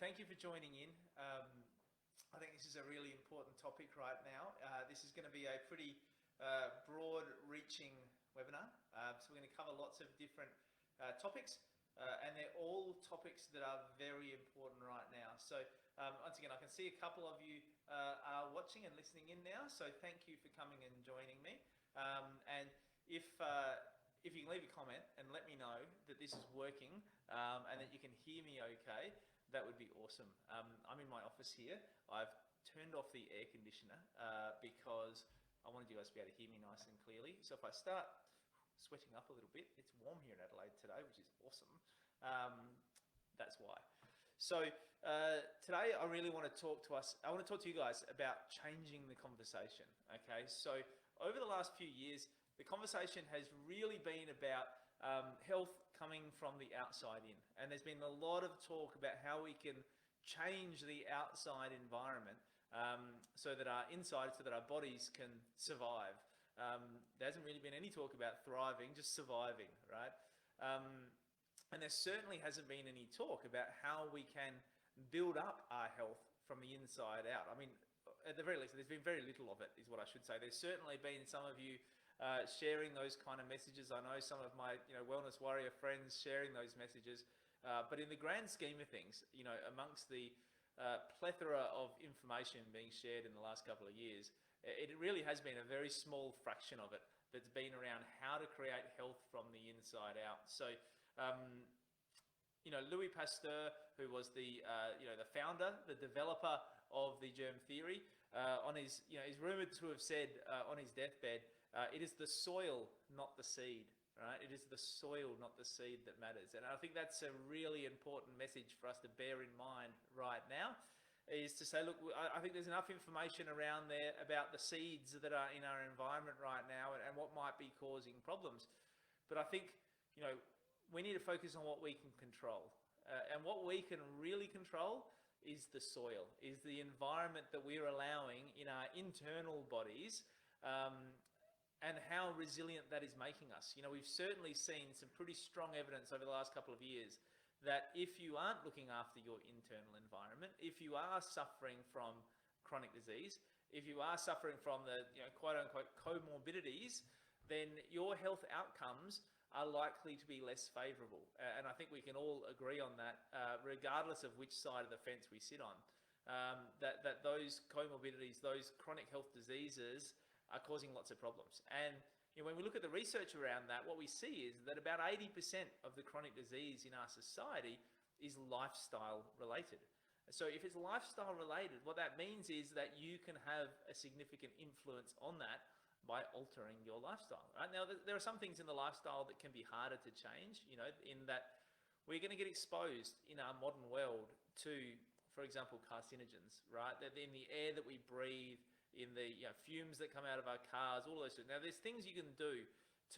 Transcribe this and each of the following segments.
thank you for joining in. I think this is a really important topic right now. This is going to be a pretty broad-reaching webinar. So we're going to cover lots of different topics, and they're all topics that are very important right now. So once again, I can see a couple of you are watching and listening in now. So thank you for coming and joining me. And if you can leave a comment and let me know that this is working and that you can hear me okay, that would be awesome. I'm in my office here. I've turned off the air conditioner because I wanted you guys to be able to hear me nice and clearly. So if I start sweating up a little bit, it's warm here in Adelaide today, which is awesome. That's why. So today I really want to talk to you guys about changing the conversation. Okay, so over the last few years, the conversation has really been about health coming from the outside in. And there's been a lot of talk about how we can change the outside environment so that our bodies can survive. There hasn't really been any talk about thriving, just surviving, right? And there certainly hasn't been any talk about how we can build up our health from the inside out. I mean, at the very least, there's been very little of it, is what I should say. There's certainly been some of you sharing those kind of messages. I know some of my wellness warrior friends sharing those messages. But in the grand scheme of things, amongst the plethora of information being shared in the last couple of years, it really has been a very small fraction of it that's been around how to create health from the inside out. So, Louis Pasteur, who was the founder, the developer of the germ theory, is rumored to have said on his deathbed, it is the soil, not the seed, right? It is the soil, not the seed that matters. And I think that's a really important message for us to bear in mind right now, is to say, look, I think there's enough information around there about the seeds that are in our environment right now and what might be causing problems. But I think, we need to focus on what we can control. And what we can really control is the soil, is the environment that we're allowing in our internal bodies, and how resilient that is making us. We've certainly seen some pretty strong evidence over the last couple of years that if you aren't looking after your internal environment, if you are suffering from chronic disease, if you are suffering from the quote-unquote comorbidities, then your health outcomes are likely to be less favourable. And I think we can all agree on that, regardless of which side of the fence we sit on, that those comorbidities, those chronic health diseases are causing lots of problems. And when we look at the research around that, what we see is that about 80% of the chronic disease in our society is lifestyle related. So if it's lifestyle related, what that means is that you can have a significant influence on that by altering your lifestyle. Right? Now, there are some things in the lifestyle that can be harder to change, in that we're going to get exposed in our modern world to, for example, carcinogens, right? That in the air that we breathe, in the fumes that come out of our cars, all those things. Now, there's things you can do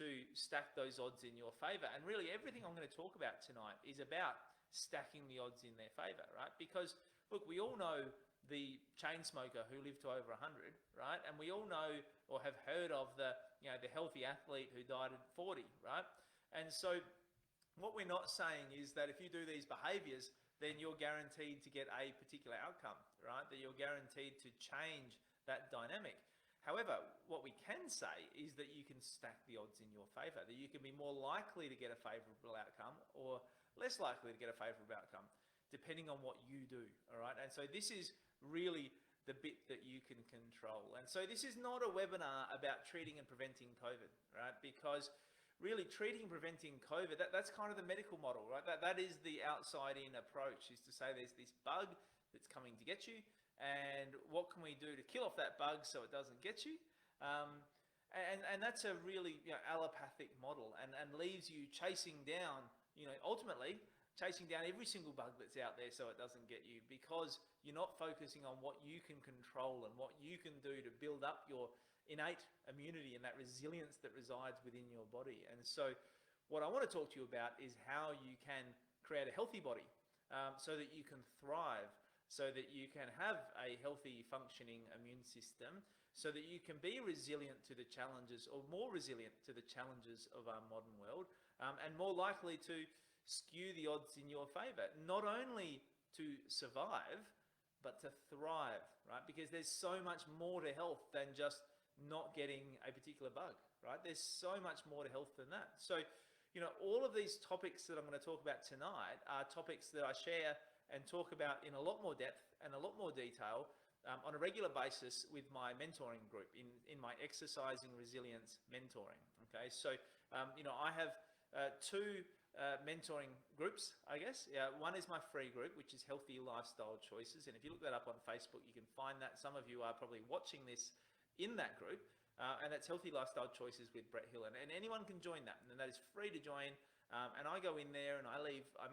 to stack those odds in your favor. And really, everything I'm going to talk about tonight is about stacking the odds in their favor, right? Because, look, we all know the chain smoker who lived to over 100, right? And we all know or have heard of the healthy athlete who died at 40, right? And so what we're not saying is that if you do these behaviors, then you're guaranteed to get a particular outcome, right? That you're guaranteed to change that dynamic. However, what we can say is that you can stack the odds in your favor, that you can be more likely to get a favorable outcome or less likely to get a favorable outcome, depending on what you do, all right? And so this is really the bit that you can control. And so this is not a webinar about treating and preventing COVID, right? Because really treating and preventing COVID, that's kind of the medical model, right? That is the outside-in approach, is to say there's this bug that's coming to get you, and what can we do to kill off that bug so it doesn't get you? And that's a really allopathic model, and leaves you chasing down, ultimately chasing down every single bug that's out there so it doesn't get you, because you're not focusing on what you can control and what you can do to build up your innate immunity and that resilience that resides within your body. And so what I want to talk to you about is how you can create a healthy body so that you can thrive, so that you can have a healthy functioning immune system, so that you can be resilient to the challenges, or more resilient to the challenges of our modern world, and more likely to skew the odds in your favor, not only to survive, but to thrive, right? Because there's so much more to health than just not getting a particular bug, right? There's so much more to health than that. So, all of these topics that I'm going to talk about tonight are topics that I share and talk about in a lot more depth and a lot more detail on a regular basis with my mentoring group in my exercising resilience mentoring. Okay, so I have two mentoring groups, I guess. One is my free group, which is Healthy Lifestyle Choices, and if you look that up on Facebook, you can find that. Some of you are probably watching this in that group, and that's Healthy Lifestyle Choices with Brett Hill, and anyone can join that, and that is free to join. And I go in there and I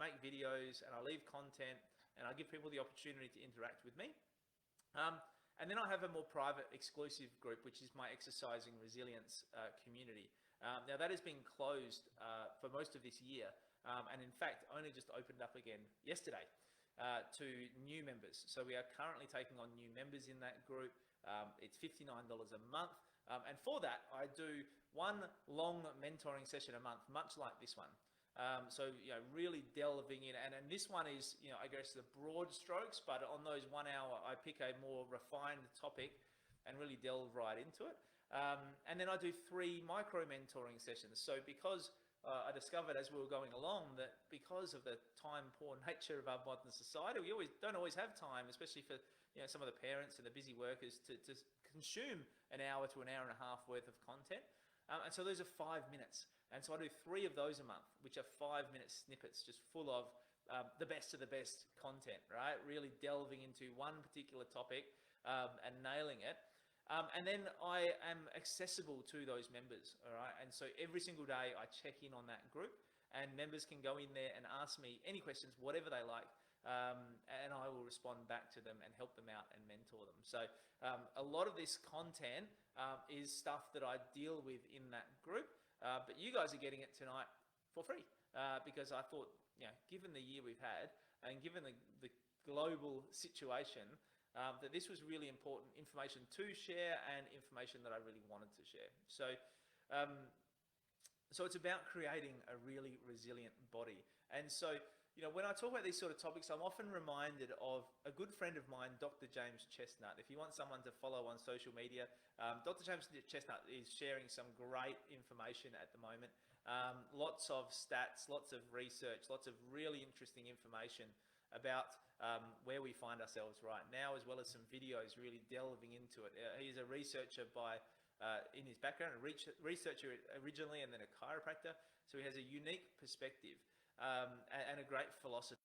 make videos and I leave content and I give people the opportunity to interact with me. And then I have a more private, exclusive group, which is my exercising resilience community. Now that has been closed for most of this year, and in fact only just opened up again yesterday to new members. So we are currently taking on new members in that group. It's $59 a month, and for that I do one long mentoring session a month, much like this one. So really delving in, and this one is I guess the broad strokes, but on those 1 hour I pick a more refined topic and really delve right into it. And then I do 3 micro mentoring sessions. So because I discovered as we were going along that because of the time poor nature of our modern society, we don't always have time, especially for some of the parents and the busy workers, to consume an hour to an hour and a half worth of content. And so those are 5 minutes. And so I do 3 of those a month, which are 5-minute snippets, just full of the best of the best content, right? Really delving into one particular topic and nailing it. And then I am accessible to those members, all right? And so every single day I check in on that group, and members can go in there and ask me any questions, whatever they like, and I will respond back to them and help them out and mentor them. So a lot of this content is stuff that I deal with in that group. But you guys are getting it tonight for free because I thought, given the year we've had and given the global situation, that this was really important information to share and information that I really wanted to share. So, so it's about creating a really resilient body. And so, when I talk about these sort of topics, I'm often reminded of a good friend of mine, Dr. James Chestnut. If you want someone to follow on social media, Dr. James Chestnut is sharing some great information at the moment. Lots of stats, lots of research, lots of really interesting information about where we find ourselves right now, as well as some videos really delving into it. He's a researcher in his background, a researcher originally and then a chiropractor, so he has a unique perspective. And a great philosophy.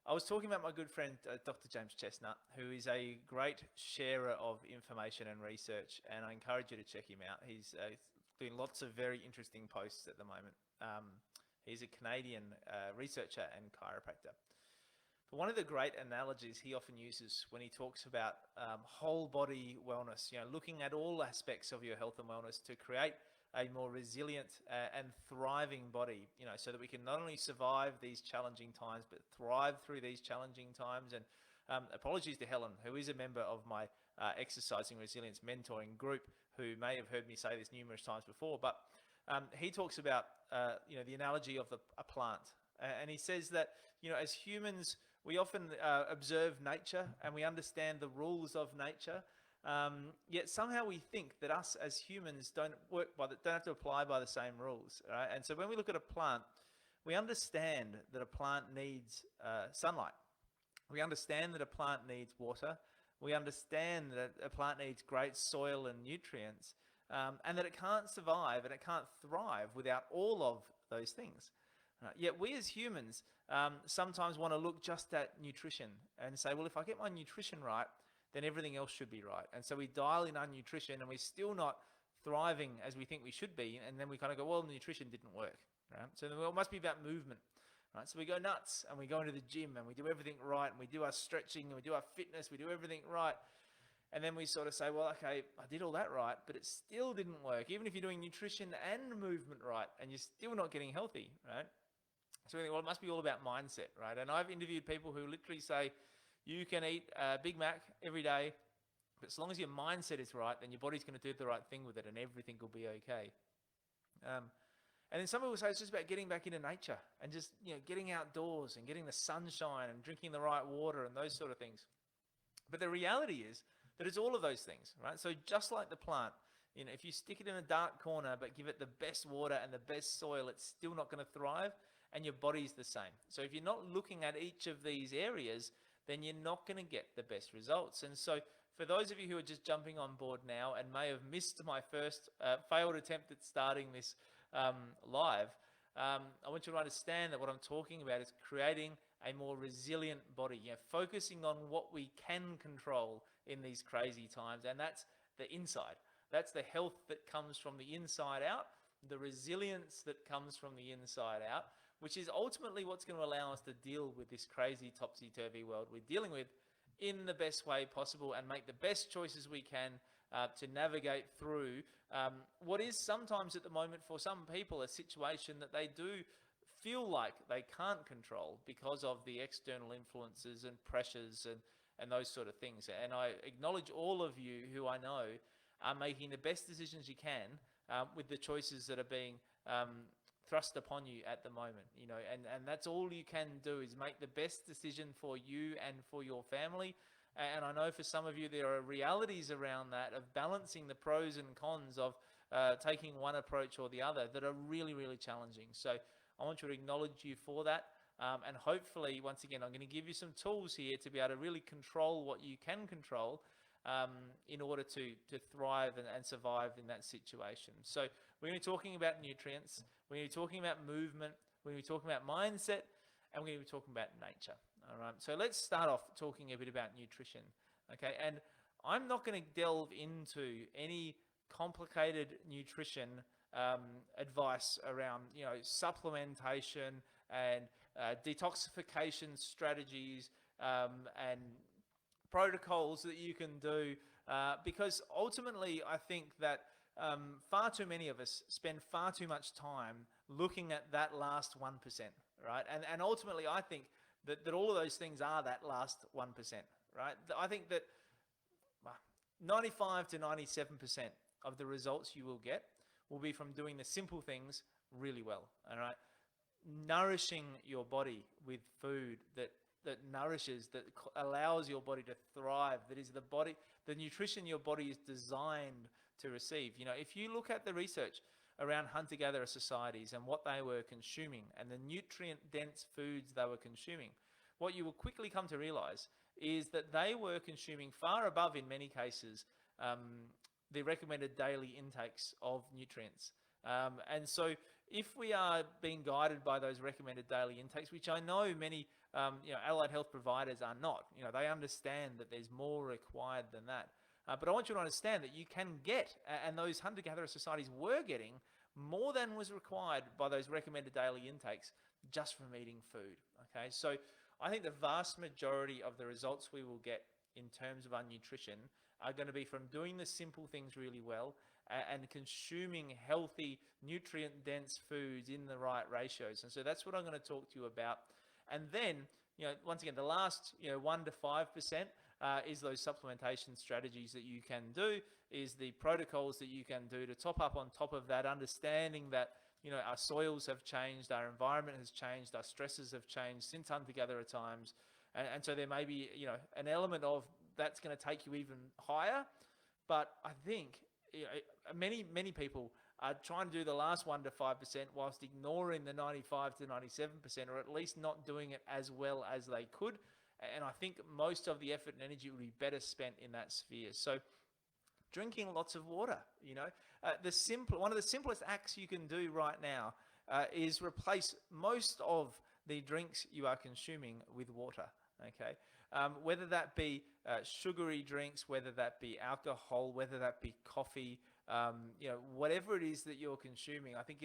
I was talking about my good friend, Dr. James Chestnut, who is a great sharer of information and research, and I encourage you to check him out. He's doing lots of very interesting posts at the moment. He's a Canadian researcher and chiropractor. But one of the great analogies he often uses when he talks about whole body wellness, looking at all aspects of your health and wellness to create a more resilient and thriving body, so that we can not only survive these challenging times, but thrive through these challenging times. And apologies to Helen, who is a member of my Exercising Resilience mentoring group, who may have heard me say this numerous times before, but he talks about, the analogy of a plant. And he says that, as humans, we often observe nature and we understand the rules of nature. Yet somehow we think that us as humans don't have to apply by the same rules, right? And so when we look at a plant, we understand that a plant needs sunlight. We understand that a plant needs water. We understand that a plant needs great soil and nutrients, and that it can't survive and it can't thrive without all of those things. Yet we as humans sometimes want to look just at nutrition and say, well, if I get my nutrition right, then everything else should be right. And so we dial in our nutrition and we're still not thriving as we think we should be. And then we kind of go, well, the nutrition didn't work, right? So it must be about movement, right? So we go nuts and we go into the gym and we do everything right, and we do our stretching and we do our fitness, we do everything right. And then we sort of say, well, okay, I did all that right, but it still didn't work. Even if you're doing nutrition and movement right, and you're still not getting healthy, right? So we think, well, it must be all about mindset, right? And I've interviewed people who literally say, you can eat a Big Mac every day, but as long as your mindset is right, then your body's going to do the right thing with it and everything will be okay. And then some people say it's just about getting back into nature and just, getting outdoors and getting the sunshine and drinking the right water and those sort of things. But the reality is that it's all of those things, right? So just like the plant, if you stick it in a dark corner but give it the best water and the best soil, it's still not going to thrive, and your body's the same. So if you're not looking at each of these areas, then you're not going to get the best results. And so for those of you who are just jumping on board now and may have missed my first failed attempt at starting this live, I want you to understand that what I'm talking about is creating a more resilient body, focusing on what we can control in these crazy times, and that's the inside. That's the health that comes from the inside out, the resilience that comes from the inside out, which is ultimately what's going to allow us to deal with this crazy topsy-turvy world we're dealing with in the best way possible and make the best choices we can to navigate through what is sometimes at the moment for some people a situation that they do feel like they can't control because of the external influences and pressures and those sort of things. And I acknowledge all of you who I know are making the best decisions you can with the choices that are being thrust upon you at the moment, and that's all you can do is make the best decision for you and for your family. And I know for some of you there are realities around that of balancing the pros and cons of taking one approach or the other that are really, really challenging. So I want you to acknowledge you for that. And hopefully, once again, I'm going to give you some tools here to be able to really control what you can control in order to thrive and survive in that situation. So we're going to be talking about nutrients, we're going to be talking about movement, we're going to be talking about mindset, and we're going to be talking about nature. All right. So let's start off talking a bit about nutrition. Okay. And I'm not going to delve into any complicated nutrition advice around, supplementation and detoxification strategies and protocols that you can do, because ultimately I think that far too many of us spend far too much time looking at that last 1%, right? And ultimately I think that all of those things are that last 1%, right? I think that 95 to 97% of the results you will get will be from doing the simple things really well, all right? Nourishing your body with food that nourishes, that allows your body to thrive, that is the nutrition your body is designed to receive. If you look at the research around hunter-gatherer societies and what they were consuming and the nutrient-dense foods they were consuming, what you will quickly come to realize is that they were consuming far above, in many cases, the recommended daily intakes of nutrients. And so if we are being guided by those recommended daily intakes, which I know many allied health providers are not, they understand that there's more required than that. But I want you to understand that you can get, and those hunter-gatherer societies were getting, more than was required by those recommended daily intakes just from eating food. Okay, so I think the vast majority of the results we will get in terms of our nutrition are going to be from doing the simple things really well and consuming healthy, nutrient-dense foods in the right ratios. And so that's what I'm going to talk to you about. And then, once again, the last 1 to 5% is those supplementation strategies that you can do, is the protocols that you can do to top up on top of that, understanding that our soils have changed, our environment has changed, our stresses have changed since hunter-gatherer times, and so there may be an element of that's going to take you even higher. But I think many people are trying to do the last 1 to 5% whilst ignoring the 95 to 97%, or at least not doing it as well as they could. And I think most of the effort and energy would be better spent in that sphere. So drinking lots of water, one of the simplest acts you can do right now is replace most of the drinks you are consuming with water. Okay, whether that be sugary drinks, whether that be alcohol, whether that be coffee, whatever it is that you're consuming, I think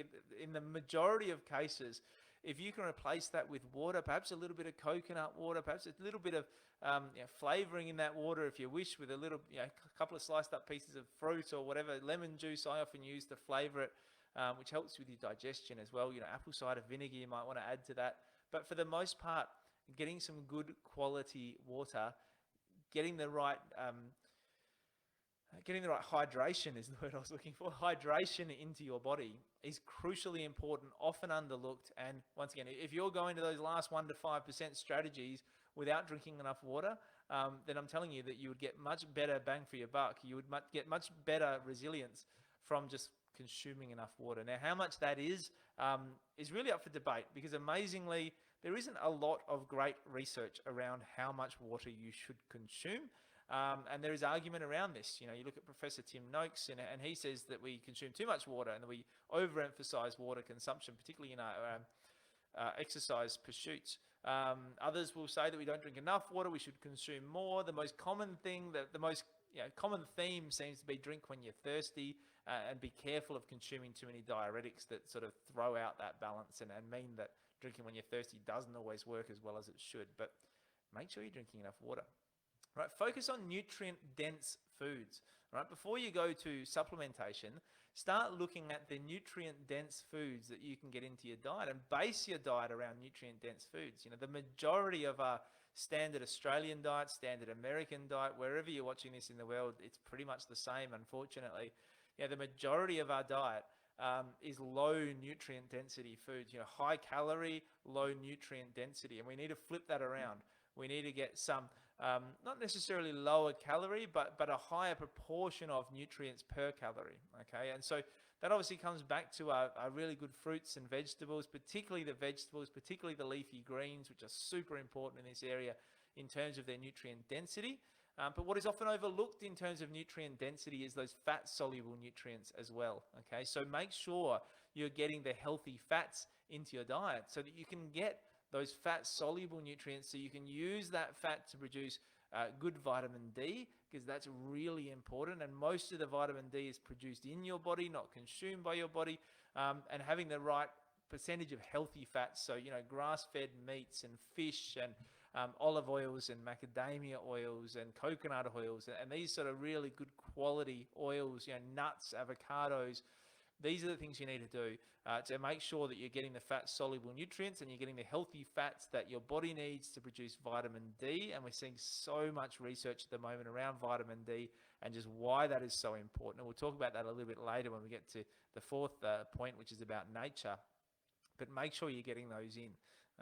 in the majority of cases, if you can replace that with water, perhaps a little bit of coconut water, perhaps a little bit of flavoring in that water if you wish, with a little, a couple of sliced up pieces of fruit or whatever, lemon juice I often use to flavor it, which helps with your digestion as well. Apple cider vinegar you might want to add to that. But for the most part, getting some good quality water, getting the right getting the right hydration is the word I was looking for. Hydration into your body is crucially important, often underlooked. And once again, if you're going to those last 1 to 5% strategies without drinking enough water, then I'm telling you that you would get much better bang for your buck. You would get much better resilience from just consuming enough water. Now, how much that is really up for debate, because amazingly, there isn't a lot of great research around how much water you should consume. And there is argument around this. You look at Professor Tim Noakes, and he says that we consume too much water and that we overemphasize water consumption, particularly in our exercise pursuits. Others will say that we don't drink enough water, we should consume more. The most common thing, the most common theme seems to be drink when you're thirsty, and be careful of consuming too many diuretics that sort of throw out that balance and mean that drinking when you're thirsty doesn't always work as well as it should. But make sure you're drinking enough water. Right, focus on nutrient-dense foods. Right, before you go to supplementation, start looking at the nutrient-dense foods that you can get into your diet and base your diet around nutrient-dense foods. The majority of our standard Australian diet, standard American diet, wherever you're watching this in the world, it's pretty much the same, unfortunately. The majority of our diet is low nutrient density foods, high calorie, low nutrient density, and we need to flip that around. We need to get some, not necessarily lower calorie, but a higher proportion of nutrients per calorie, okay? And so that obviously comes back to our really good fruits and vegetables, particularly the vegetables, particularly the leafy greens, which are super important in this area in terms of their nutrient density. But what is often overlooked in terms of nutrient density is those fat-soluble nutrients as well, okay? So make sure you're getting the healthy fats into your diet so that you can get those fat-soluble nutrients, so you can use that fat to produce good vitamin D, because that's really important. And most of the vitamin D is produced in your body, not consumed by your body. And having the right percentage of healthy fats, so grass-fed meats and fish and olive oils and macadamia oils and coconut oils, and these sort of really good quality oils, nuts, avocados. These are the things you need to do to make sure that you're getting the fat-soluble nutrients and you're getting the healthy fats that your body needs to produce vitamin D. And we're seeing so much research at the moment around vitamin D and just why that is so important. And we'll talk about that a little bit later when we get to the fourth point, which is about nature. But make sure you're getting those in,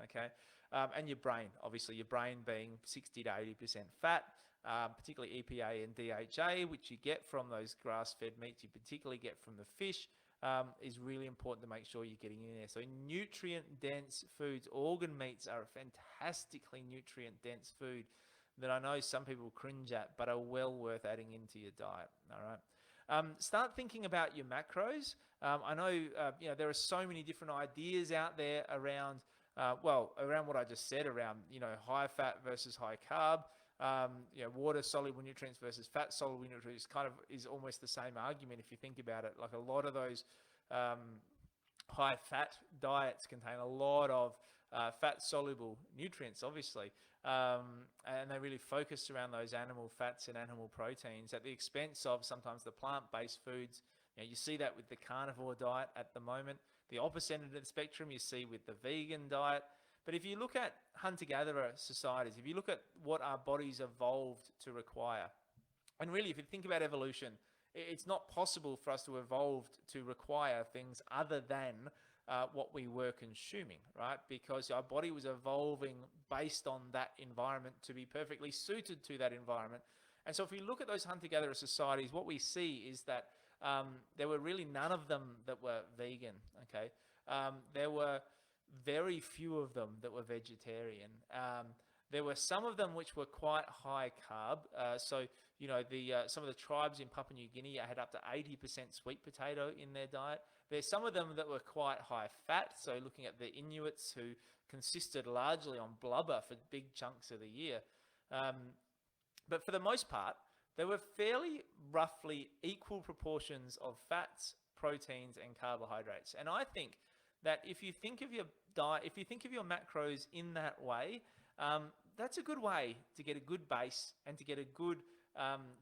okay? And your brain, obviously, your brain being 60 to 80% fat, particularly EPA and DHA, which you get from those grass-fed meats, you particularly get from the fish. Is really important to make sure you're getting in there. So nutrient-dense foods, organ meats are a fantastically nutrient-dense food that I know some people cringe at, but are well worth adding into your diet. All right. Start thinking about your macros. I know there are so many different ideas out there around around what I just said, around high fat versus high carb. Water soluble nutrients versus fat soluble nutrients is almost the same argument if you think about it. Like a lot of those high fat diets contain a lot of fat soluble nutrients, obviously, and they really focus around those animal fats and animal proteins at the expense of sometimes the plant-based foods. You see that with the carnivore diet at the moment. The opposite end of the spectrum you see with the vegan diet. But if you look at hunter-gatherer societies, if you look at what our bodies evolved to require, and really if you think about evolution, it's not possible for us to evolve to require things other than what we were consuming, right? Because our body was evolving based on that environment to be perfectly suited to that environment. And so if we look at those hunter-gatherer societies, what we see is that there were really none of them that were vegan, okay? There were very few of them that were vegetarian. There were some of them which were quite high carb. Some of the tribes in Papua New Guinea had up to 80% sweet potato in their diet. There's some of them that were quite high fat. So looking at the Inuits, who consisted largely on blubber for big chunks of the year. But for the most part, there were fairly roughly equal proportions of fats, proteins, and carbohydrates. And I think that if you think of your diet, if you think of your macros in that way, that's a good way to get a good base and to get a good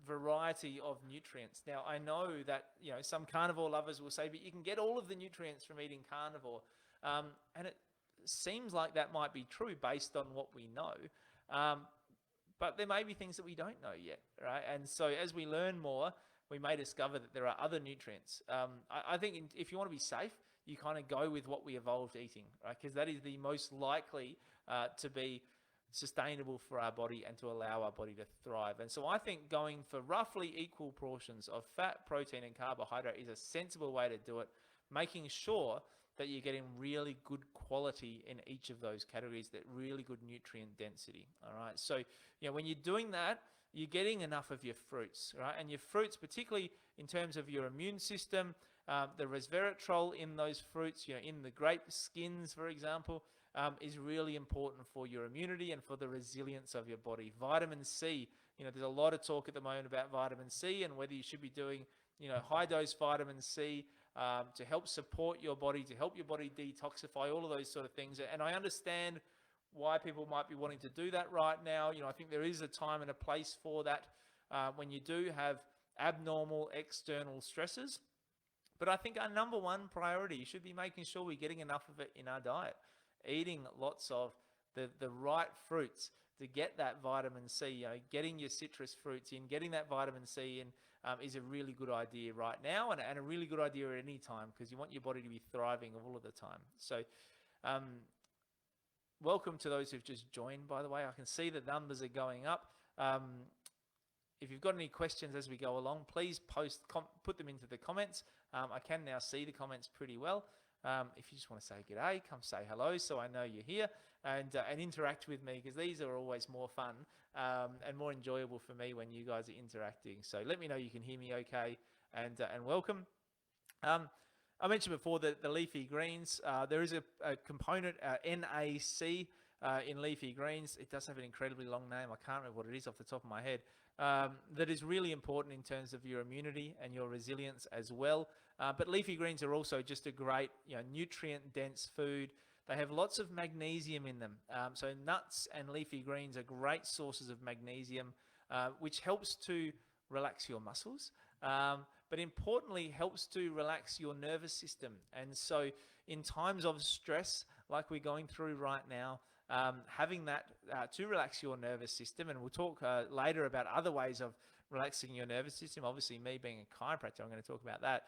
variety of nutrients. Now, I know that some carnivore lovers will say, but you can get all of the nutrients from eating carnivore, and it seems like that might be true based on what we know. But there may be things that we don't know yet, right? And so as we learn more, we may discover that there are other nutrients. I think if you want to be safe, you kind of go with what we evolved eating, right? Because that is the most likely to be sustainable for our body and to allow our body to thrive. And so I think going for roughly equal portions of fat, protein, and carbohydrate is a sensible way to do it, making sure that you're getting really good quality in each of those categories, that really good nutrient density. All right. So, when you're doing that, you're getting enough of your fruits, right? And your fruits, particularly in terms of your immune system, the resveratrol in those fruits, in the grape skins, for example, is really important for your immunity and for the resilience of your body. Vitamin C, there's a lot of talk at the moment about vitamin C and whether you should be doing, high dose vitamin C to help support your body, to help your body detoxify, all of those sort of things. And I understand why people might be wanting to do that right now. I think there is a time and a place for that when you do have abnormal external stresses. But I think our number one priority should be making sure we're getting enough of it in our diet, eating lots of the right fruits to get that vitamin C. Getting your citrus fruits in, getting that vitamin C in is a really good idea right now, and a really good idea at any time, because you want your body to be thriving all of the time. So welcome to those who've just joined, by the way. I can see the numbers are going up. If you've got any questions as we go along, please put them into the comments. I can now see the comments pretty well. If you just want to say g'day, come say hello so I know you're here, and interact with me, because these are always more fun and more enjoyable for me when you guys are interacting. So let me know you can hear me okay, and welcome. I mentioned before that the leafy greens, there is a component, NAC, in leafy greens. It does have an incredibly long name. I can't remember what it is off the top of my head. That is really important in terms of your immunity and your resilience as well. But leafy greens are also just a great, nutrient-dense food. They have lots of magnesium in them. So nuts and leafy greens are great sources of magnesium, which helps to relax your muscles, but importantly helps to relax your nervous system. And so in times of stress, like we're going through right now, having that to relax your nervous system, and we'll talk later about other ways of relaxing your nervous system. Obviously, me being a chiropractor, I'm going to talk about that.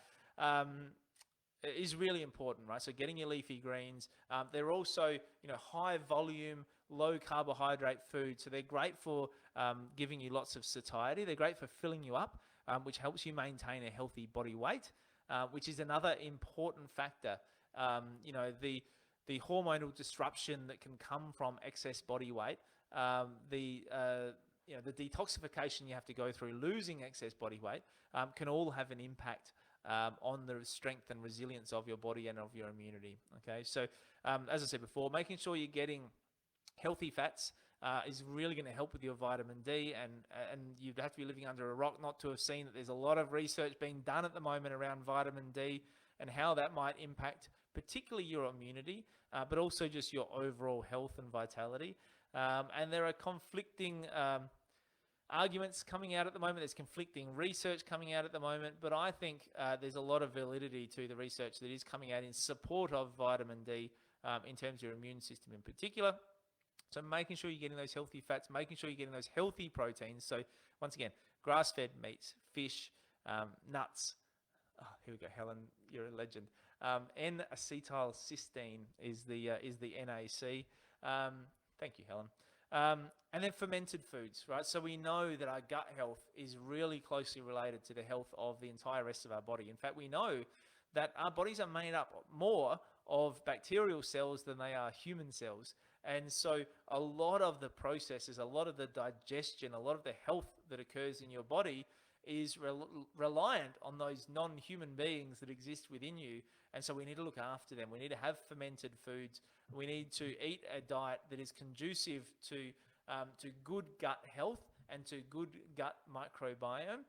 Is really important, right? So getting your leafy greens. They're also, high volume, low carbohydrate food. So they're great for giving you lots of satiety. They're great for filling you up, which helps you maintain a healthy body weight, which is another important factor. The hormonal disruption that can come from excess body weight, the detoxification you have to go through losing excess body weight, can all have an impact on the strength and resilience of your body and of your immunity. Okay, so as I said before, making sure you're getting healthy fats is really going to help with your vitamin D, and you'd have to be living under a rock not to have seen that there's a lot of research being done at the moment around vitamin D and how that might impact particularly your immunity, but also just your overall health and vitality. And there are conflicting arguments coming out at the moment. There's conflicting research coming out at the moment, but I think there's a lot of validity to the research that is coming out in support of vitamin D in terms of your immune system in particular. So making sure you're getting those healthy fats, making sure you're getting those healthy proteins. So once again, grass-fed meats, fish, nuts. Oh, here we go, Helen, you're a legend. N-acetylcysteine is the NAC. Thank you, Helen. And then fermented foods, right? So we know that our gut health is really closely related to the health of the entire rest of our body. In fact, we know that our bodies are made up more of bacterial cells than they are human cells. And so a lot of the processes, a lot of the digestion, a lot of the health that occurs in your body is reliant on those non-human beings that exist within you. And so we need to look after them. We need to have fermented foods. We need to eat a diet that is conducive to good gut health and to good gut microbiome,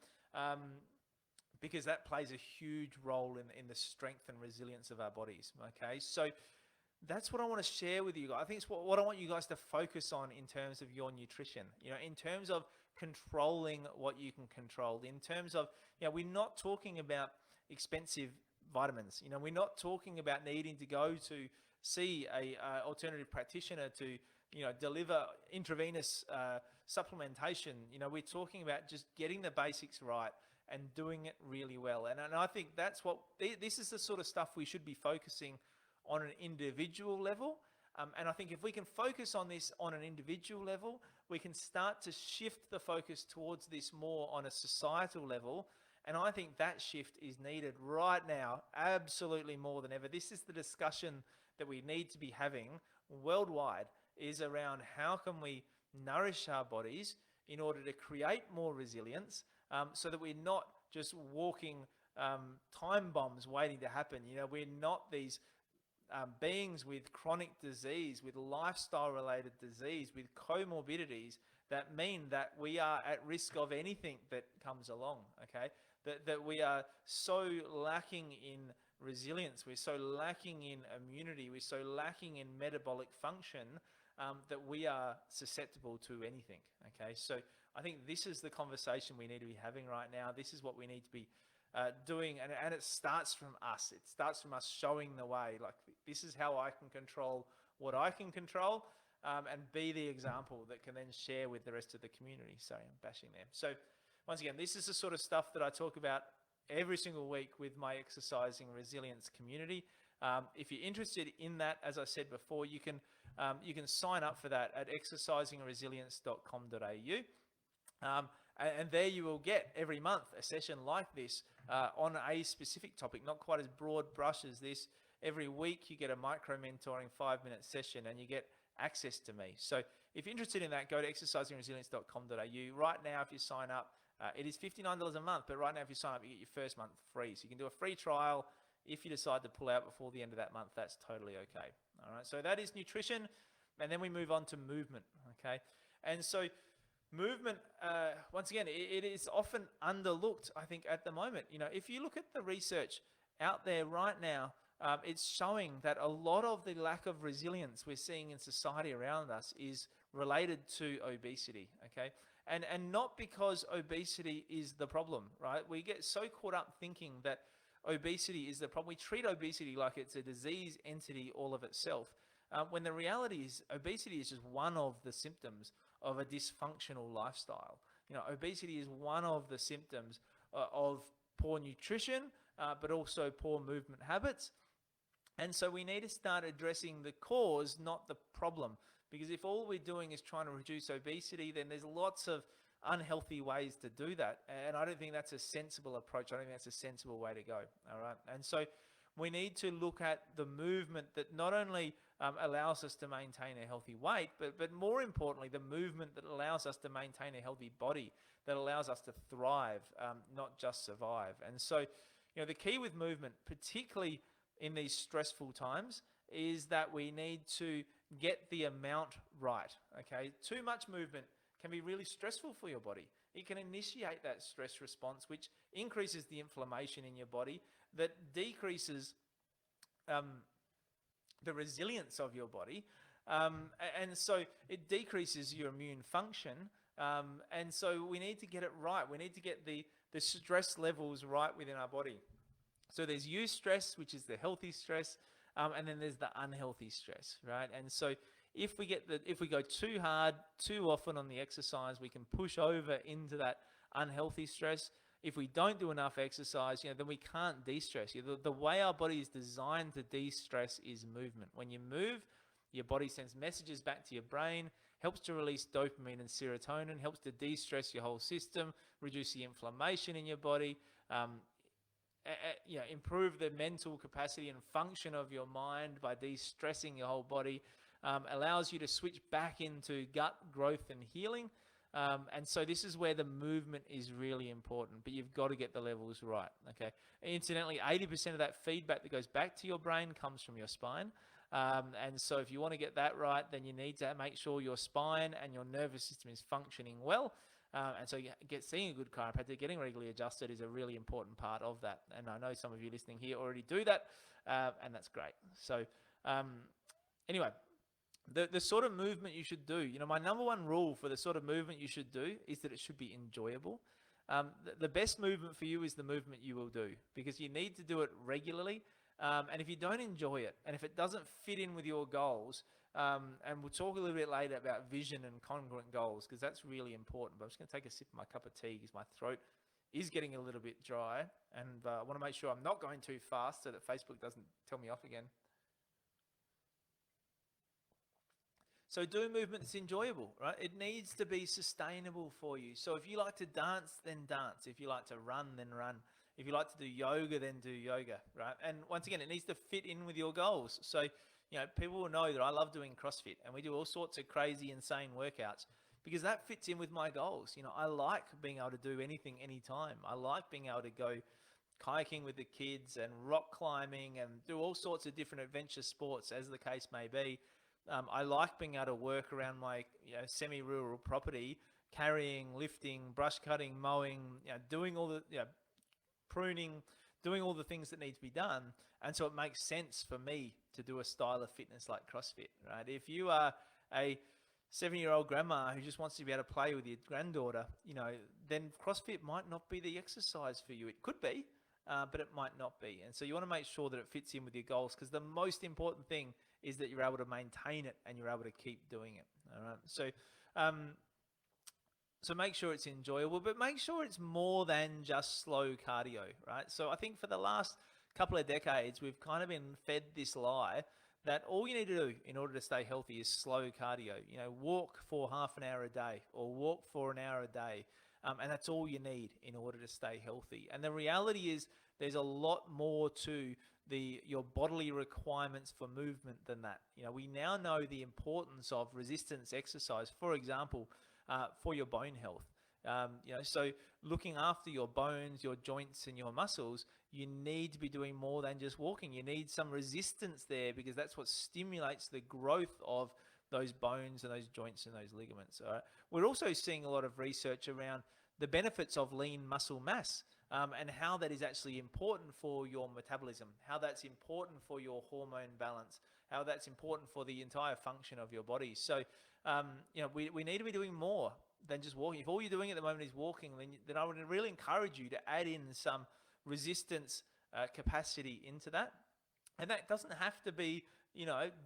because that plays a huge role in the strength and resilience of our bodies. Okay, so that's what I want to share with you guys. I think it's what I want you guys to focus on in terms of your nutrition, in terms of controlling what you can control, in terms of, we're not talking about expensive vitamins. We're not talking about needing to go to see a alternative practitioner to, deliver intravenous supplementation. We're talking about just getting the basics right and doing it really well. And I think that's what, this is the sort of stuff we should be focusing on an individual level. And I think if we can focus on this on an individual level, we can start to shift the focus towards this more on a societal level. And I think that shift is needed right now, absolutely more than ever. This is the discussion that we need to be having worldwide, is around how can we nourish our bodies in order to create more resilience, so that we're not just walking time bombs waiting to happen. We're not these beings with chronic disease, with lifestyle-related disease, with comorbidities that mean that we are at risk of anything that comes along, okay? That we are so lacking in resilience, we're so lacking in immunity, we're so lacking in metabolic function, that we are susceptible to anything, okay? So I think this is the conversation we need to be having right now. This is what we need to be doing, and it starts from us. It starts from us showing the way. Like, this is how I can control what I can control, and be the example that can then share with the rest of the community. Sorry, I'm bashing there. So once again, this is the sort of stuff that I talk about every single week with my Exercising Resilience community. If you're interested in that, as I said before, you can sign up for that at exercisingresilience.com.au. And there you will get every month a session like this on a specific topic, not quite as broad brush as this. Every week you get a micro mentoring 5-minute session and you get access to me. So if you're interested in that, go to exercisingresilience.com.au. Right now, if you sign up, it is $59 a month, but right now if you sign up, you get your first month free. So you can do a free trial. If you decide to pull out before the end of that month, that's totally okay. All right, so that is nutrition, and then we move on to movement, okay? And so movement, once again, it is often underlooked, I think, at the moment. If you look at the research out there right now, it's showing that a lot of the lack of resilience we're seeing in society around us is related to obesity, okay? And not because obesity is the problem, right? We get so caught up thinking that obesity is the problem. We treat obesity like it's a disease entity all of itself, when the reality is obesity is just one of the symptoms of a dysfunctional lifestyle. Obesity is one of the symptoms of poor nutrition, but also poor movement habits. And so we need to start addressing the cause, not the problem. Because if all we're doing is trying to reduce obesity, then there's lots of unhealthy ways to do that. And I don't think that's a sensible approach. I don't think that's a sensible way to go. All right. And so we need to look at the movement that not only allows us to maintain a healthy weight, but more importantly, the movement that allows us to maintain a healthy body, that allows us to thrive, not just survive. And so, the key with movement, particularly in these stressful times, is that we need to get the amount right, okay? Too much movement can be really stressful for your body. It can initiate that stress response, which increases the inflammation in your body, that decreases the resilience of your body, and so it decreases your immune function, and so we need to get it right. We need to get the stress levels right within our body. So there's eustress, which is the healthy stress, and then there's the unhealthy stress, right? And so if we go too hard, too often on the exercise, we can push over into that unhealthy stress. If we don't do enough exercise, then we can't de-stress. The way our body is designed to de-stress is movement. When you move, your body sends messages back to your brain, helps to release dopamine and serotonin, helps to de-stress your whole system, reduce the inflammation in your body, improve the mental capacity and function of your mind by de-stressing your whole body, allows you to switch back into gut growth and healing. And so this is where the movement is really important, but you've got to get the levels right, okay? Incidentally, 80% of that feedback that goes back to your brain comes from your spine. And so if you want to get that right, then you need to make sure your spine and your nervous system is functioning well. And so seeing a good chiropractor, getting regularly adjusted is a really important part of that. And I know some of you listening here already do that, and that's great. So anyway, the sort of movement you should do, my number one rule for the sort of movement you should do is that it should be enjoyable. The best movement for you is the movement you will do, because you need to do it regularly. And if you don't enjoy it, and if it doesn't fit in with your goals, and we'll talk a little bit later about vision and congruent goals, because that's really important. But I'm just going to take a sip of my cup of tea because my throat is getting a little bit dry, and I want to make sure I'm not going too fast so that Facebook doesn't tell me off again. So do movement that's enjoyable, right? It needs to be sustainable for you. So if you like to dance, then dance. If you like to run, then run. If you like to do yoga, then do yoga, right? And once again, it needs to fit in with your goals. So, people will know that I love doing CrossFit, and we do all sorts of crazy, insane workouts because that fits in with my goals. I like being able to do anything, anytime. I like being able to go kayaking with the kids and rock climbing and do all sorts of different adventure sports, as the case may be. I like being able to work around my semi-rural property, carrying, lifting, brush cutting, mowing, doing all the pruning, doing all the things that need to be done. And so it makes sense for me to do a style of fitness like CrossFit, right? If you are a 7-year-old grandma who just wants to be able to play with your granddaughter, then CrossFit might not be the exercise for you. It could be, but it might not be. And so you want to make sure that it fits in with your goals, because the most important thing is that you're able to maintain it and you're able to keep doing it. All right. So make sure it's enjoyable, but make sure it's more than just slow cardio, right? So I think for the last couple of decades, we've kind of been fed this lie that all you need to do in order to stay healthy is slow cardio. Walk for half an hour a day or walk for an hour a day. And that's all you need in order to stay healthy. And the reality is there's a lot more to your bodily requirements for movement than that. We now know the importance of resistance exercise, for example, for your bone health. So looking after your bones, your joints, and your muscles, you need to be doing more than just walking. You need some resistance there, because that's what stimulates the growth of those bones and those joints and those ligaments. All right? We're also seeing a lot of research around the benefits of lean muscle mass, and how that is actually important for your metabolism, how that's important for your hormone balance, how that's important for the entire function of your body. So, we need to be doing more than just walking. If all you're doing at the moment is walking, then I would really encourage you to add in some resistance capacity into that. And that doesn't have to be,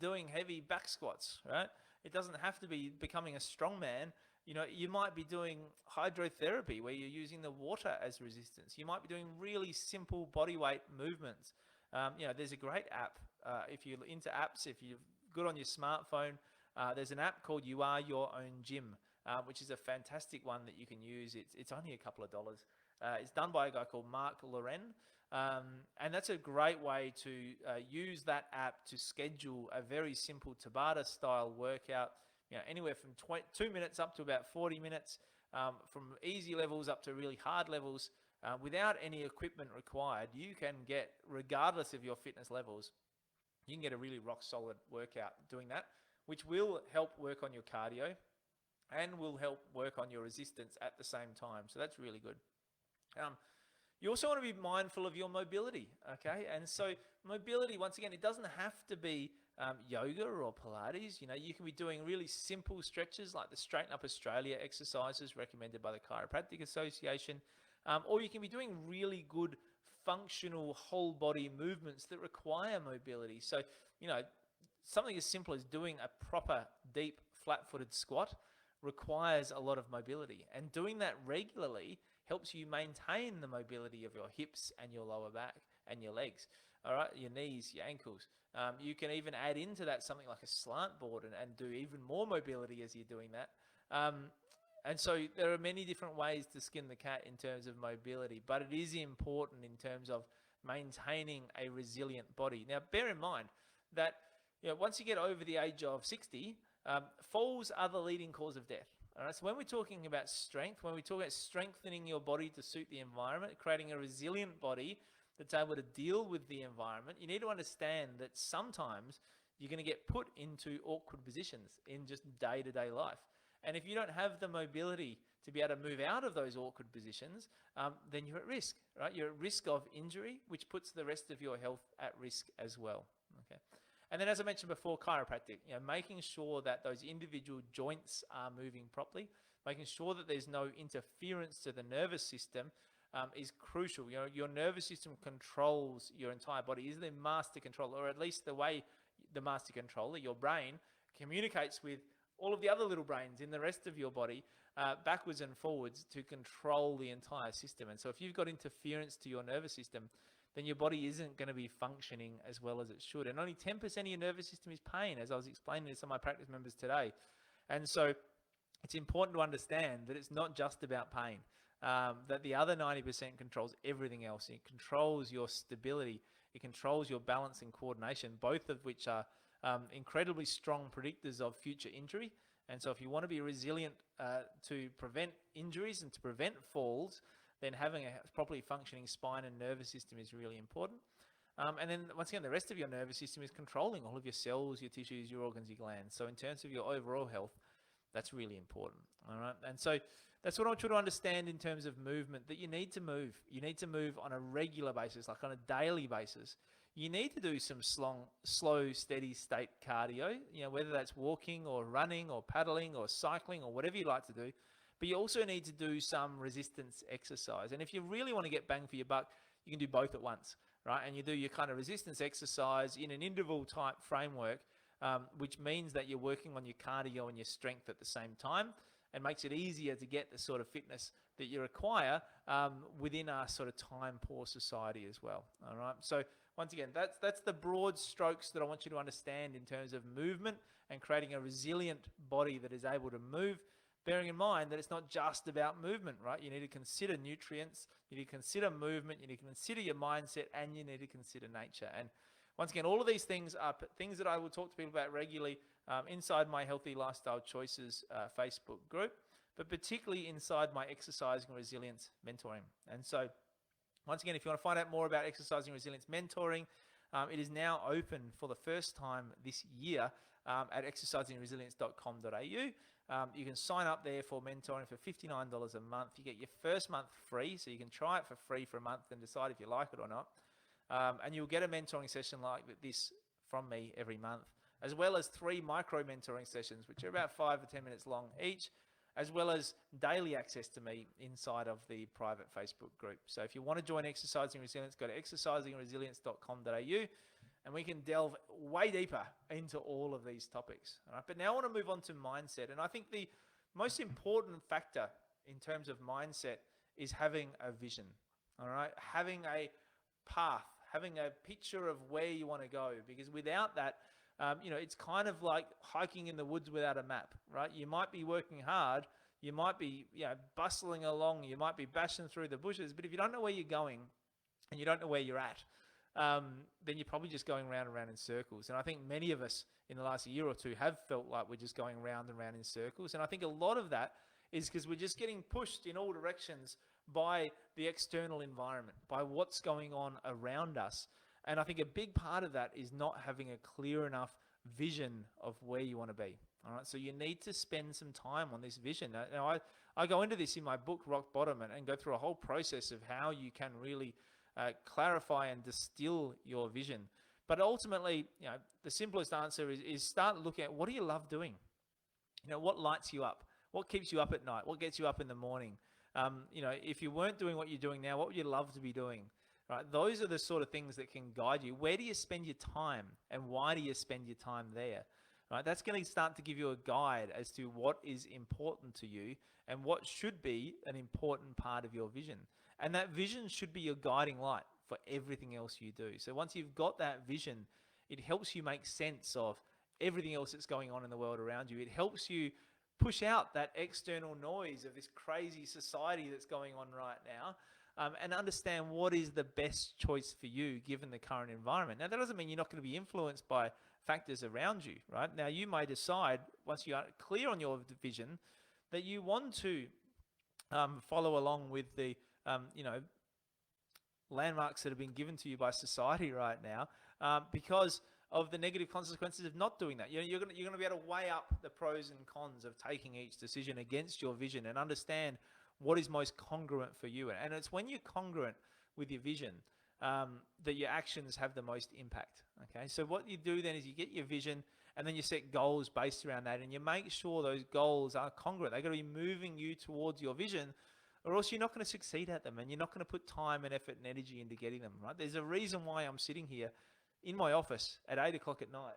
doing heavy back squats, right? It doesn't have to be becoming a strongman. You might be doing hydrotherapy where you're using the water as resistance. You might be doing really simple body weight movements. There's a great app. If you're into apps, if you're good on your smartphone, there's an app called You Are Your Own Gym, which is a fantastic one that you can use. It's only a couple of dollars. It's done by a guy called Mark Loren. And that's a great way to use that app to schedule a very simple Tabata style workout, anywhere from 2 minutes up to about 40 minutes, from easy levels up to really hard levels, without any equipment required. You can get, regardless of your fitness levels, you can get a really rock solid workout doing that, which will help work on your cardio and will help work on your resistance at the same time. So that's really good. You also want to be mindful of your mobility, okay? And so mobility, once again, it doesn't have to be yoga or Pilates. You can be doing really simple stretches like the Straighten Up Australia exercises recommended by the Chiropractic Association, or you can be doing really good functional whole body movements that require mobility. So, something as simple as doing a proper deep flat-footed squat requires a lot of mobility, and doing that regularly helps you maintain the mobility of your hips and your lower back and your legs, all right, your knees, your ankles. You can even add into that something like a slant board and do even more mobility as you're doing that. And so there are many different ways to skin the cat in terms of mobility, but it is important in terms of maintaining a resilient body. Now, bear in mind that once you get over the age of 60, falls are the leading cause of death. All right, so when we're talking about strength, when we talk about strengthening your body to suit the environment, creating a resilient body that's able to deal with the environment, you need to understand that sometimes you're going to get put into awkward positions in just day-to-day life. And if you don't have the mobility to be able to move out of those awkward positions, then you're at risk, right? You're at risk of injury, which puts the rest of your health at risk as well, okay? And then, as I mentioned before, chiropractic, making sure that those individual joints are moving properly, making sure that there's no interference to the nervous system is crucial. Your nervous system controls your entire body, is the master controller, or at least the way the master controller, your brain, communicates with all of the other little brains in the rest of your body backwards and forwards to control the entire system. And so if you've got interference to your nervous system, then your body isn't going to be functioning as well as it should. And only 10% of your nervous system is pain, as I was explaining to some of my practice members today. And so it's important to understand that it's not just about pain, that the other 90% controls everything else. It controls your stability. It controls your balance and coordination, both of which are incredibly strong predictors of future injury. And so if you want to be resilient to prevent injuries and to prevent falls, then having a properly functioning spine and nervous system is really important. And then once again, the rest of your nervous system is controlling all of your cells, your tissues, your organs, your glands. So in terms of your overall health, that's really important. All right. And so that's what I want you to understand in terms of movement, that you need to move. You need to move on a regular basis, like on a daily basis. You need to do some slow, steady state cardio, whether that's walking or running or paddling or cycling or whatever you like to do. But you also need to do some resistance exercise. And if you really want to get bang for your buck, you can do both at once, right? And you do your kind of resistance exercise in an interval type framework, which means that you're working on your cardio and your strength at the same time, and makes it easier to get the sort of fitness that you require within our sort of time-poor society as well. All right. So once again, that's the broad strokes that I want you to understand in terms of movement and creating a resilient body that is able to move. Bearing in mind that it's not just about movement, right? You need to consider nutrients, you need to consider movement, you need to consider your mindset, and you need to consider nature. And once again, all of these things are things that I will talk to people about regularly inside my Healthy Lifestyle Choices Facebook group, but particularly inside my Exercising Resilience mentoring. And so, once again, if you want to find out more about Exercising Resilience mentoring, it is now open for the first time this year at exercisingresilience.com.au. You can sign up there for mentoring for $59 a month. You get your first month free, so you can try it for free for a month and decide if you like it or not. And you'll get a mentoring session like this from me every month, as well as 3 micro mentoring sessions, which are about 5 or 10 minutes long each, as well as daily access to me inside of the private Facebook group. So if you want to join Exercising Resilience, go to exercisingresilience.com.au, and we can delve way deeper into all of these topics. All right? But now I want to move on to mindset. And I think the most important factor in terms of mindset is having a vision. All right? Having a path, having a picture of where you want to go. Because without that, it's kind of like hiking in the woods without a map, right? You might be working hard, you might be bustling along, you might be bashing through the bushes, but if you don't know where you're going and you don't know where you're at, then you're probably just going round and round in circles. And I think many of us in the last year or two have felt like we're just going round and round in circles. And I think a lot of that is because we're just getting pushed in all directions by the external environment, by what's going on around us. And I think a big part of that is not having a clear enough vision of where you want to be. All right, so you need to spend some time on this vision. Now, I go into this in my book, Rock Bottom, and go through a whole process of how you can really clarify and distill your vision. But ultimately, the simplest answer is start looking at, what do you love doing? What lights you up? What keeps you up at night? What gets you up in the morning? If you weren't doing what you're doing now, what would you love to be doing? Right? Those are the sort of things that can guide you. Where do you spend your time, and why do you spend your time there? Right? That's going to start to give you a guide as to what is important to you and what should be an important part of your vision. And that vision should be your guiding light for everything else you do. So once you've got that vision, it helps you make sense of everything else that's going on in the world around you. It helps you push out that external noise of this crazy society that's going on right now, and understand what is the best choice for you given the current environment. Now, that doesn't mean you're not going to be influenced by factors around you, right? Now, you may decide, once you are clear on your vision, that you want to follow along with the landmarks that have been given to you by society right now, because of the negative consequences of not doing that. You're going to be able to weigh up the pros and cons of taking each decision against your vision and understand what is most congruent for you. And it's when you're congruent with your vision that your actions have the most impact. Okay, so what you do then is you get your vision, and then you set goals based around that, and you make sure those goals are congruent. They've got to be moving you towards your vision, or else you're not going to succeed at them, and you're not going to put time and effort and energy into getting them, right? There's a reason why I'm sitting here in my office at 8 o'clock at night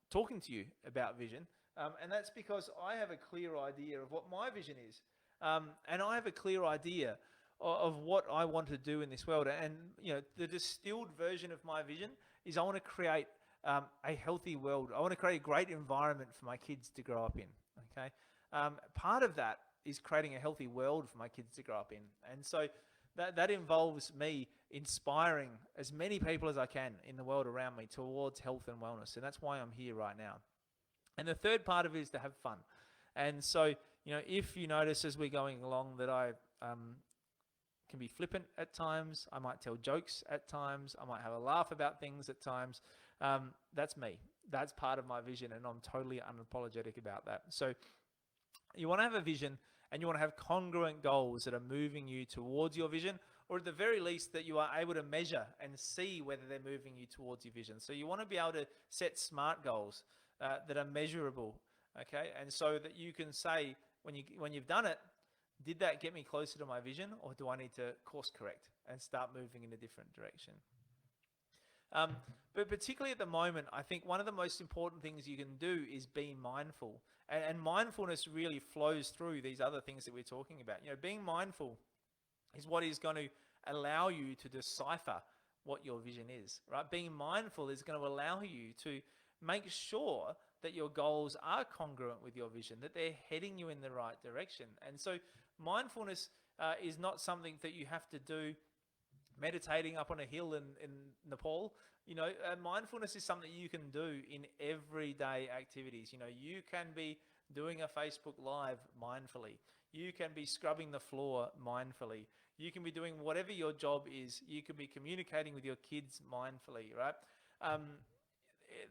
talking to you about vision, And that's because I have a clear idea of what my vision is. And I have a clear idea of what I want to do in this world. And, the distilled version of my vision is I want to create a healthy world. I want to create a great environment for my kids to grow up in. Okay. Part of that is creating a healthy world for my kids to grow up in. And so that involves me inspiring as many people as I can in the world around me towards health and wellness. And that's why I'm here right now. And the third part of it is to have fun. And so, if you notice as we're going along that I can be flippant at times, I might tell jokes at times, I might have a laugh about things at times, that's me. That's part of my vision, and I'm totally unapologetic about that. So you want to have a vision, and you want to have congruent goals that are moving you towards your vision, or at the very least that you are able to measure and see whether they're moving you towards your vision. So you want to be able to set SMART goals that are measurable, okay? And so that you can say, when you've done it, did that get me closer to my vision, or do I need to course correct and start moving in a different direction? But particularly at the moment, I think one of the most important things you can do is be mindful. And mindfulness really flows through these other things that we're talking about. Being mindful is what is going to allow you to decipher what your vision is, right? Being mindful is going to allow you to make sure that your goals are congruent with your vision, that they're heading you in the right direction. And so mindfulness is not something that you have to do meditating up on a hill in Nepal. Mindfulness is something you can do in everyday activities. You can be doing a Facebook Live mindfully. You can be scrubbing the floor mindfully. You can be doing whatever your job is. You can be communicating with your kids mindfully, right?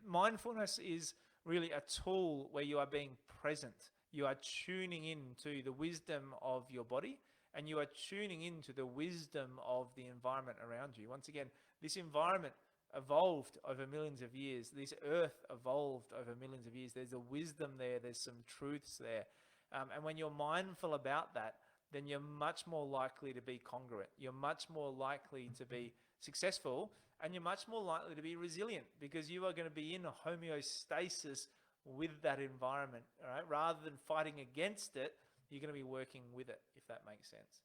Mindfulness is really a tool where you are being present. You are tuning in to the wisdom of your body, and you are tuning into the wisdom of the environment around you. Once again, this environment evolved over millions of years. This earth evolved over millions of years. There's a wisdom there. There's some truths there. And when you're mindful about that, then you're much more likely to be congruent. You're much more likely to be successful, and you're much more likely to be resilient, because you are going to be in a homeostasis with that environment, all right? Rather than fighting against it, you're going to be working with it, if that makes sense.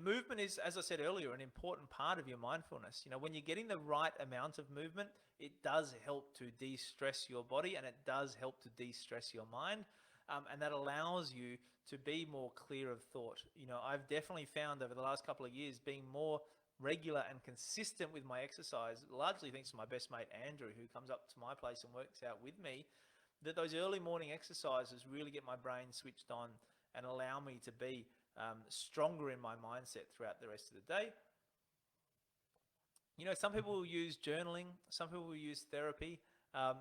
Movement is, as I said earlier, an important part of your mindfulness. When you're getting the right amount of movement, it does help to de-stress your body, and it does help to de-stress your mind. And that allows you to be more clear of thought. I've definitely found over the last couple of years being more regular and consistent with my exercise, largely thanks to my best mate, Andrew, who comes up to my place and works out with me, that those early morning exercises really get my brain switched on and allow me to be stronger in my mindset throughout the rest of the day. Some people will use journaling, some people will use therapy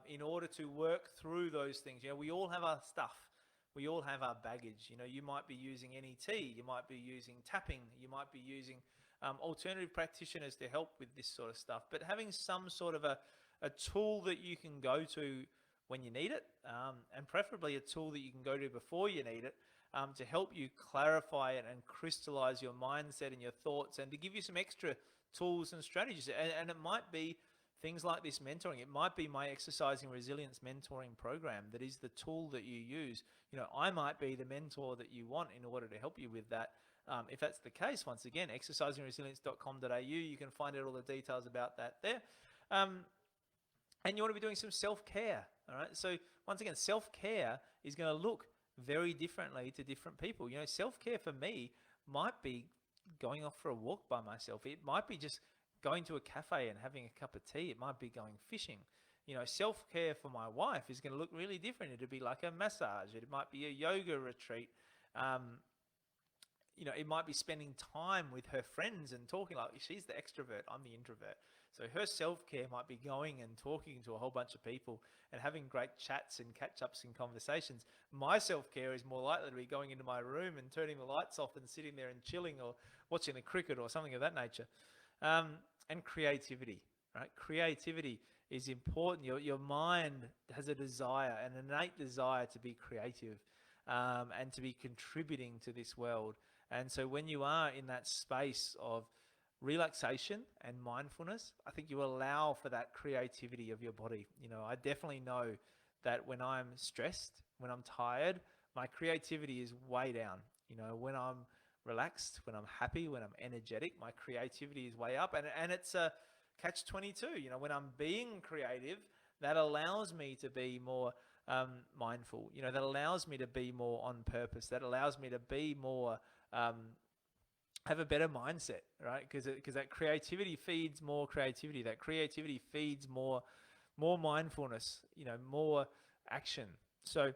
in order to work through those things. We all have our stuff. We all have our baggage. You might be using NET, you might be using tapping, you might be using alternative practitioners to help with this sort of stuff. But having some sort of a tool that you can go to when you need it, and preferably a tool that you can go to before you need it, to help you clarify it and crystallize your mindset and your thoughts, and to give you some extra tools and strategies. And it might be things like this mentoring. It might be my Exercising Resilience mentoring program that is the tool that you use. I might be the mentor that you want in order to help you with that. If that's the case, once again, exercisingresilience.com.au, you can find out all the details about that there. And you want to be doing some self-care, all right? So once again, self-care is going to look very differently to different people. Self-care for me might be going off for a walk by myself. It might be just going to a cafe and having a cup of tea. It might be going fishing. Self-care for my wife is going to look really different. It'll be like a massage. It might be a yoga retreat. It might be spending time with her friends and talking. Like, she's the extrovert, I'm the introvert. So her self-care might be going and talking to a whole bunch of people and having great chats and catch-ups and conversations. My self-care is more likely to be going into my room and turning the lights off and sitting there and chilling, or watching the cricket or something of that nature. And creativity, right? Creativity is important. Your mind has a desire, an innate desire to be creative and to be contributing to this world. And so when you are in that space of relaxation and mindfulness, I think you allow for that creativity of your body. I definitely know that when I'm stressed, when I'm tired, my creativity is way down. When I'm relaxed, when I'm happy, when I'm energetic, my creativity is way up. And it's a catch-22. When I'm being creative, that allows me to be more mindful. That allows me to be more on purpose. That allows me to be more have a better mindset, right? Because that creativity feeds more creativity. That creativity feeds more mindfulness. More action. So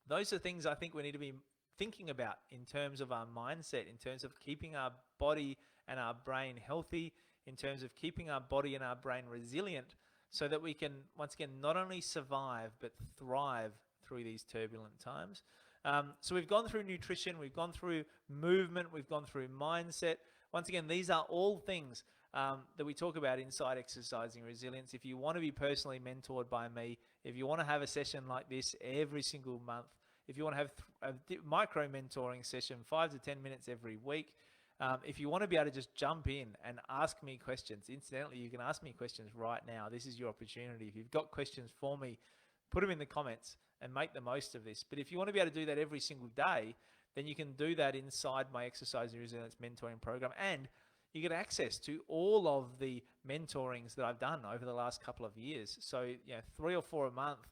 those are things I think we need to be thinking about in terms of our mindset, in terms of keeping our body and our brain healthy, in terms of keeping our body and our brain resilient, so that we can, once again, not only survive, but thrive through these turbulent times. So we've gone through nutrition, we've gone through movement, we've gone through mindset. Once again, these are all things that we talk about inside Exercising Resilience. If you want to be personally mentored by me, if you want to have a session like this every single month, if you want to have a micro mentoring session, 5 to 10 minutes every week, if you want to be able to just jump in and ask me questions, incidentally, you can ask me questions right now. This is your opportunity. If you've got questions for me, put them in the comments and make the most of this. But if you want to be able to do that every single day, then you can do that inside my Exercising Resilience mentoring program. And you get access to all of the mentorings that I've done over the last couple of years. So, 3 or 4 a month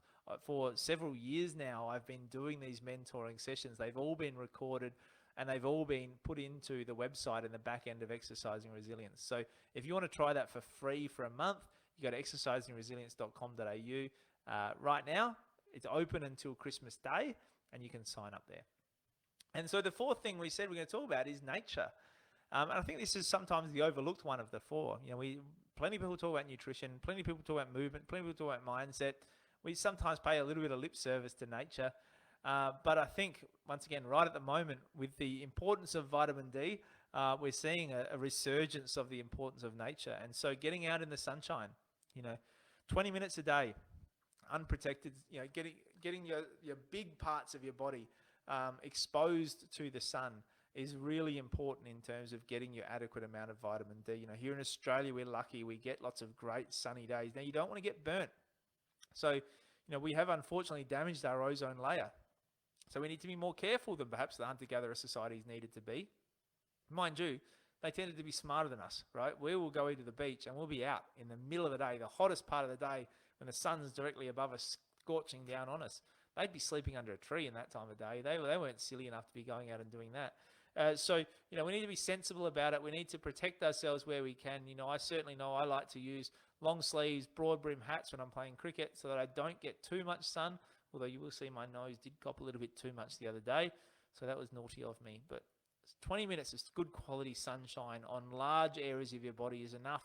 for several years now, I've been doing these mentoring sessions. They've all been recorded and they've all been put into the website and the back end of Exercising Resilience. So if you want to try that for free for a month, you go to exercisingresilience.com.au. Right now, it's open until Christmas Day, and you can sign up there. And so the fourth thing we said we're going to talk about is nature. And I think this is sometimes the overlooked one of the four. Plenty of people talk about nutrition, plenty of people talk about movement, plenty of people talk about mindset. We sometimes pay a little bit of lip service to nature. But I think, once again, right at the moment, with the importance of vitamin D, we're seeing a resurgence of the importance of nature. And so getting out in the sunshine, 20 minutes a day, unprotected, getting your big parts of your body exposed to the sun is really important in terms of getting your adequate amount of vitamin D. Here in Australia, we're lucky. We get lots of great sunny days. Now, you don't want to get burnt. So, we have unfortunately damaged our ozone layer. So we need to be more careful than perhaps the hunter-gatherer societies needed to be. Mind you, they tended to be smarter than us, right? We will go into the beach and we'll be out in the middle of the day, the hottest part of the day, when the sun's directly above us, scorching down on us. They'd be sleeping under a tree in that time of day. They weren't silly enough to be going out and doing that. So we need to be sensible about it. We need to protect ourselves where we can. I certainly know I like to use long sleeves, broad brim hats when I'm playing cricket so that I don't get too much sun. Although you will see my nose did cop a little bit too much the other day. So that was naughty of me. But 20 minutes of good quality sunshine on large areas of your body is enough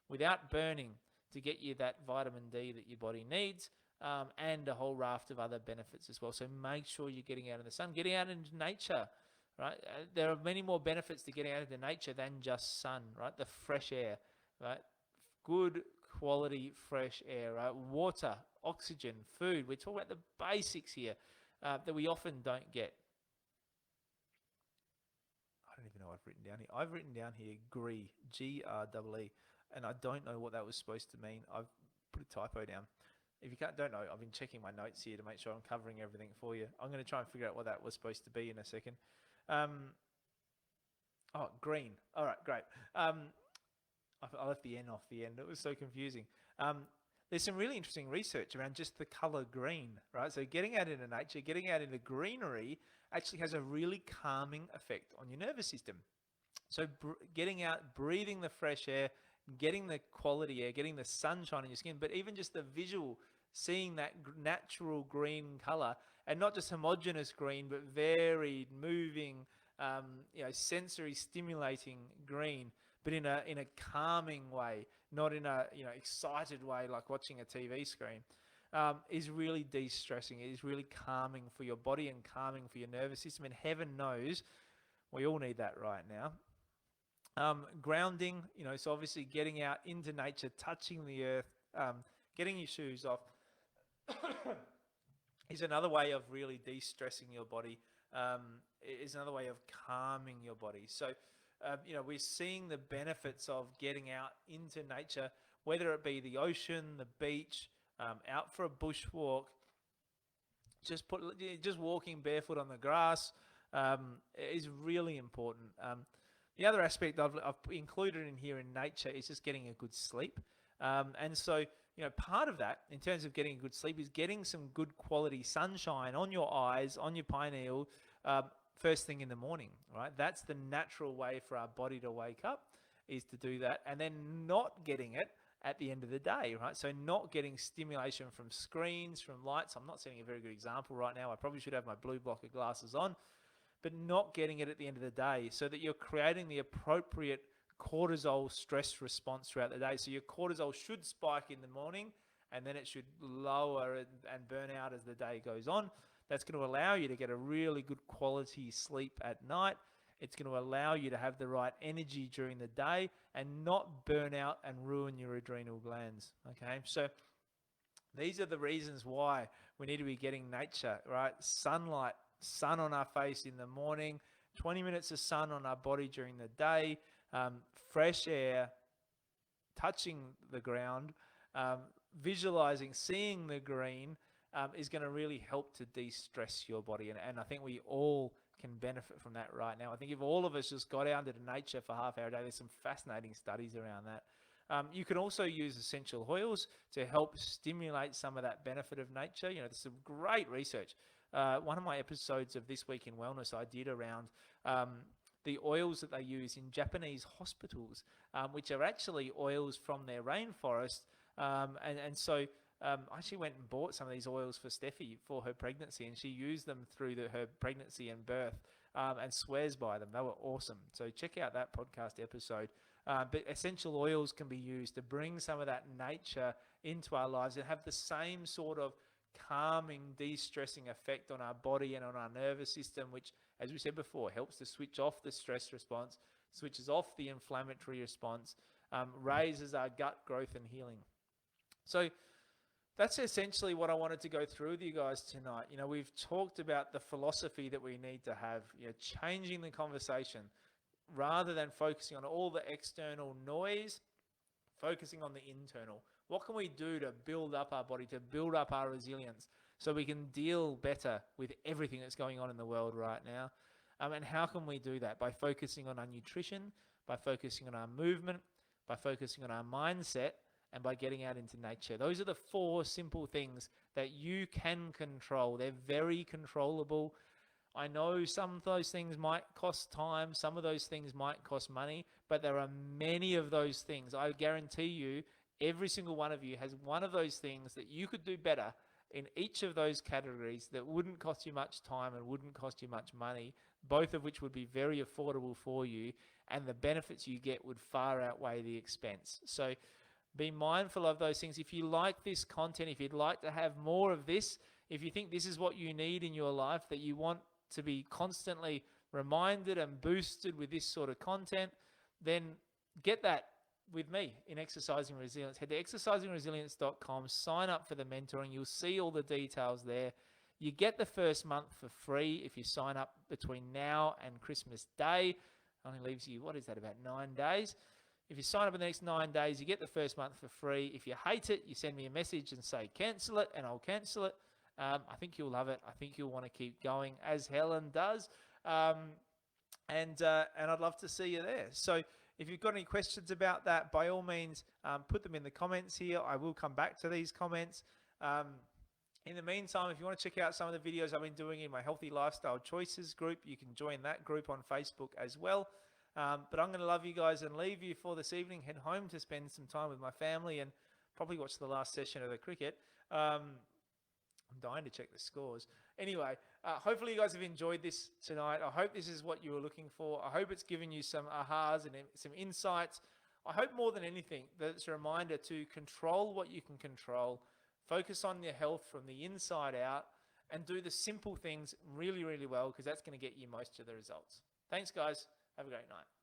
without burning to get you that vitamin D that your body needs, and a whole raft of other benefits as well. So make sure you're getting out in the sun, getting out into nature, right? There are many more benefits to getting out into nature than just sun, right? The fresh air, right? Good quality fresh air, right? Water, oxygen, food. We're talking about the basics here that we often don't get. I don't even know what I've written down here. I've written down here GREE, G-R-E-E, and I don't know what that was supposed to mean. I've put a typo down. If you don't know, I've been checking my notes here to make sure I'm covering everything for you. I'm going to try and figure out what that was supposed to be in a second. Green. All right, great. I left the N off the end. It was so confusing. There's some really interesting research around just the color green, right? So getting out into nature, getting out into greenery actually has a really calming effect on your nervous system. So getting out, breathing the fresh air, getting the quality air, getting the sunshine on your skin, but even just the visual, seeing that natural green color, and not just homogeneous green, but varied, moving, sensory stimulating green, but in a calming way, not in a excited way like watching a TV screen, is really de-stressing. It is really calming for your body and calming for your nervous system. And heaven knows we all need that right now. Grounding, so obviously getting out into nature, touching the earth, getting your shoes off is another way of really de-stressing your body. Is another way of calming your body. So we're seeing the benefits of getting out into nature, whether it be the ocean, the beach, out for a bushwalk, just walking barefoot on the grass is really important. The other aspect I've included in here in nature is just getting a good sleep. And so, part of that in terms of getting a good sleep is getting some good quality sunshine on your eyes, on your pineal, first thing in the morning, right? That's the natural way for our body to wake up, is to do that, and then not getting it at the end of the day, right? So not getting stimulation from screens, from lights. I'm not setting a very good example right now. I probably should have my blue blocker glasses on, but not getting it at the end of the day, so that you're creating the appropriate cortisol stress response throughout the day. So your cortisol should spike in the morning, and then it should lower and burn out as the day goes on. That's going to allow you to get a really good quality sleep at night. It's going to allow you to have the right energy during the day and not burn out and ruin your adrenal glands. Okay, so these are the reasons why we need to be getting nature, right? Sunlight, sun on our face in the morning, 20 minutes of sun on our body during the day, fresh air, touching the ground, visualizing, seeing the green is going to really help to de-stress your body. And I think we all can benefit from that right now. I think if all of us just got out into nature for half hour a day, there's some fascinating studies around that. You can also use essential oils to help stimulate some of that benefit of nature. There's some great research. One of my episodes of This Week in Wellness I did around the oils that they use in Japanese hospitals, which are actually oils from their rainforest. So I actually went and bought some of these oils for Steffi for her pregnancy, and she used them through her pregnancy and birth, and swears by them. They were awesome. So check out that podcast episode. But essential oils can be used to bring some of that nature into our lives and have the same sort of calming, de-stressing effect on our body and on our nervous system, which, as we said before, helps to switch off the stress response, switches off the inflammatory response, raises our gut growth and healing. So that's essentially what I wanted to go through with you guys tonight. We've talked about the philosophy that we need to have, changing the conversation rather than focusing on all the external noise, focusing on the internal. What can we do to build up our body, to build up our resilience so we can deal better with everything that's going on in the world right now? And how can we do that? By focusing on our nutrition, by focusing on our movement, by focusing on our mindset, and by getting out into nature. Those are the 4 simple things that you can control. They're very controllable. I know some of those things might cost time, some of those things might cost money, but there are many of those things. I guarantee you, every single one of you has one of those things that you could do better in each of those categories that wouldn't cost you much time and wouldn't cost you much money, both of which would be very affordable for you, and the benefits you get would far outweigh the expense. So be mindful of those things. If you like this content, if you'd like to have more of this, if you think this is what you need in your life, that you want to be constantly reminded and boosted with this sort of content, then get that with me in Exercising Resilience. Head to exercisingresilience.com, sign up for the mentoring. You'll see all the details there. You get the first month for free if you sign up between now and Christmas Day. Only leaves you, about 9 days. If you sign up in the next 9 days, you get the first month for free. If you hate it, you send me a message and say, cancel it, and I'll cancel it. I think you'll love it. I think you'll want to keep going, as Helen does. And I'd love to see you there. So if you've got any questions about that, by all means, put them in the comments here. I will come back to these comments. In the meantime, if you want to check out some of the videos I've been doing in my Healthy Lifestyle Choices group, you can join that group on Facebook as well. But I'm going to love you guys and leave you for this evening. Head home to spend some time with my family and probably watch the last session of the cricket. I'm dying to check the scores. Anyway, hopefully you guys have enjoyed this tonight. I hope this is what you were looking for. I hope it's given you some ahas and some insights. I hope more than anything that it's a reminder to control what you can control, focus on your health from the inside out, and do the simple things really, really well, because that's going to get you most of the results. Thanks, guys. Have a great night.